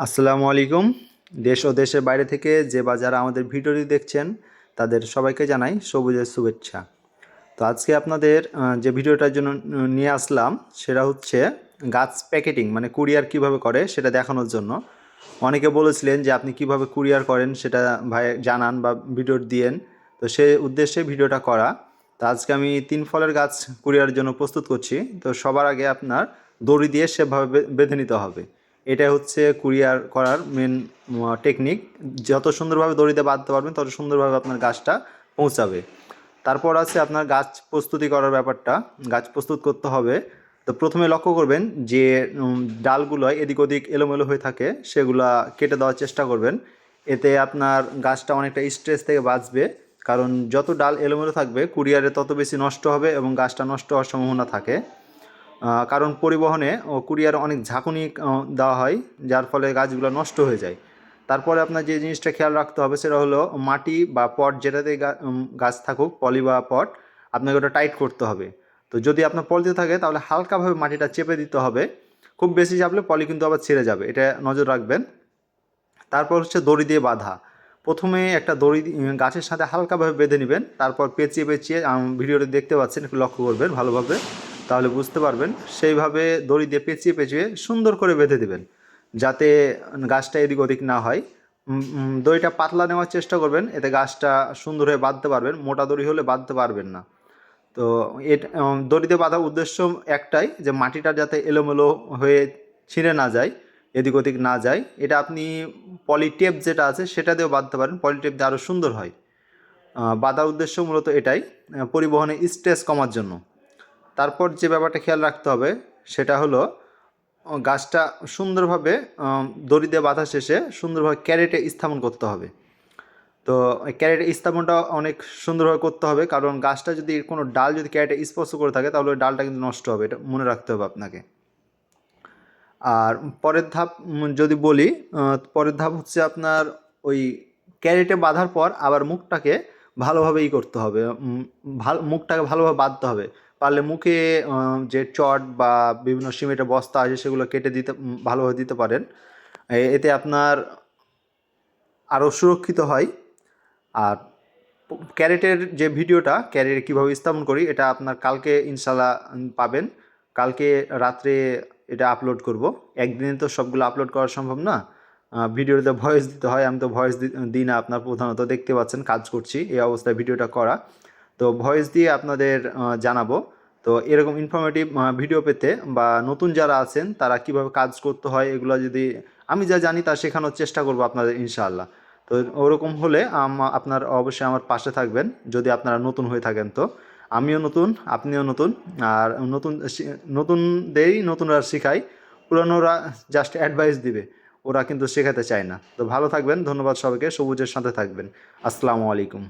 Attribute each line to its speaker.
Speaker 1: আসসালামু আলাইকুম। দেশ ও দেশের বাইরে থেকে যে বা যারা আমাদের ভিডিওটি দেখছেন তাদের সবাইকে জানাই সবুজের শুভেচ্ছা। তো আজকে আপনাদের যে ভিডিওটার জন্য নিয়ে আসলাম সেটা হচ্ছে গাছ প্যাকেটিং মানে কুরিয়ার কিভাবে করে সেটা দেখানোর জন্য। অনেকে বলেছিলেন যে আপনি কিভাবে কুরিয়ার করেন সেটা ভাই জানান বা ভিডিও দিয়েন। তো সেই উদ্দেশ্যে ভিডিওটা করা। তো আজকে আমি 3 ফলের গাছ কুরিয়ারের জন্য প্রস্তুত করছি। তো সবার আগে আপনার দড়ি দিয়ে সেভাবে বেঁধে নিতে হবে। এটাই হচ্ছে কুরিয়ার করার মেন টেকনিক। যত সুন্দরভাবে দড়িতে বাঁধতে পারবেন তত সুন্দরভাবে আপনার গাছটা পৌঁছাবে। তারপর আছে আপনার গাছ প্রস্তুতি করার ব্যাপারটা। গাছ প্রস্তুত করতে হবে। তো প্রথমে লক্ষ্য করবেন যে ডালগুলো এদিক ওদিক এলোমেলো হয়ে থাকে সেগুলা কেটে দেওয়ার চেষ্টা করবেন। এতে আপনার গাছটা অনেকটা স্ট্রেস থেকে বাঁচবে। কারণ যত ডাল এলোমেলো থাকবে কুরিয়ারে তত বেশি নষ্ট হবে এবং গাছটা নষ্ট হওয়ার সম্ভাবনা থাকে। কারণ পরিবহনে ও কুরিয়ারে অনেক ঝাঁকুনি দেওয়া হয়, যার ফলে গাছগুলো নষ্ট হয়ে যায়। তারপরে আপনার যে জিনিসটা খেয়াল রাখতে হবে সেটা হলো মাটি বা পট যেটাতে গাছ থাকুক, পলি বা পট, আপনাকে ওটা টাইট করতে হবে। তো যদি আপনার পলিতে থাকে তাহলে হালকাভাবে মাটিটা চেপে দিতে হবে। খুব বেশি চাপলে পলি কিন্তু আবার ছিঁড়ে যাবে, এটা নজর রাখবেন। তারপর হচ্ছে দড়ি দিয়ে বাঁধা। প্রথমে একটা দড়ি গাছের সাথে হালকাভাবে বেঁধে নেবেন, তারপর পেঁচিয়ে পেঁচিয়ে ভিডিওটি দেখতে পাচ্ছেন, একটু লক্ষ্য করবেন ভালোভাবে, তাহলে বুঝতে পারবেন। সেইভাবে দড়ি দিয়ে পেঁচিয়ে পেঁচিয়ে সুন্দর করে বেঁধে দেবেন যাতে গাছটা এদিক ওদিক না হয়। দড়িটা পাতলা নেওয়ার চেষ্টা করবেন, এতে গাছটা সুন্দর হয়ে বাঁধতে পারবেন। মোটা দড়ি হলে বাঁধতে পারবেন না। তো এটা দড়িতে বাঁধার উদ্দেশ্য একটাই, যে মাটিটা যাতে এলোমেলো হয়ে ছিঁড়ে না যায়, এদিক ওদিক না যায়। এটা আপনি পলিটেপ যেটা আছে সেটা দিয়েও বাঁধতে পারেন, পলিটেপ দিয়ে আরও সুন্দর হয়। বাঁধার উদ্দেশ্য মূলত এটাই, পরিবহনে স্ট্রেস কমার জন্য। তারপর যে ব্যাপারটা খেয়াল রাখতে হবে সেটা হলো গাছটা সুন্দরভাবে দড়ি দিয়ে বাঁধা শেষে সুন্দরভাবে ক্যারেটে স্থাপন করতে হবে। তো ক্যারেটে স্থাপনটা অনেক সুন্দরভাবে করতে হবে, কারণ গাছটা যদি কোনো ডাল যদি ক্যারেটে স্পর্শ করে থাকে তাহলে ওই ডালটা কিন্তু নষ্ট হবে, এটা মনে রাখতে হবে আপনাকে। আর পরের ধাপ যদি বলি, পরের ধাপ হচ্ছে আপনার ওই ক্যারেটে বাঁধার পর আবার মুখটাকে ভালোভাবে করতে হবে। মুখটাকে ভালোভাবে বাঁধতে হবে। পারলে মুখে যে চট বা বিভিন্ন সিমেন্টের বস্তা আছে সেগুলো কেটে দিতে ভালোভাবে দিতে পারেন। এতে আপনার আরও সুরক্ষিত হয়। আর ক্যারেটের যে ভিডিওটা ক্যারেটে কীভাবে স্থাপন করি এটা আপনার কালকে ইনশাল্লাহ পাবেন। কালকে রাত্রে এটা আপলোড করব। একদিনে তো সবগুলো আপলোড করা সম্ভব না, ভিডিওতে ভয়েস দিতে হয়। আমি তো ভয়েস দিই না, আপনার প্রধানত দেখতে পাচ্ছেন কাজ করছি এই অবস্থায় ভিডিওটা করা। তো ভয়েস দিয়ে আপনাদের জানাবো। তো এরকম ইনফরমেটিভ ভিডিও পেতে বা নতুন যারা আছেন তারা কিভাবে কাজ করতে হয় এগুলো যদি আমি যা জানি তা শেখানোর চেষ্টা করব আপনাদের ইনশাআল্লাহ। তো ওরকম হলে আপনার অবশ্যই আমার পাশে থাকবেন। যদি আপনারা নতুন হয়ে থাকেন তো আমিও নতুন, আপনিও নতুন। আর নতুনদেরই নতুনরা শেখায়, পুরানোরা জাস্ট অ্যাডভাইস দিবে, ওরা কিন্তু শেখাতে চায় না। তো ভালো থাকবেন, ধন্যবাদ সবাইকে, সবুজের সাথে থাকবেন। আসসালামু আলাইকুম।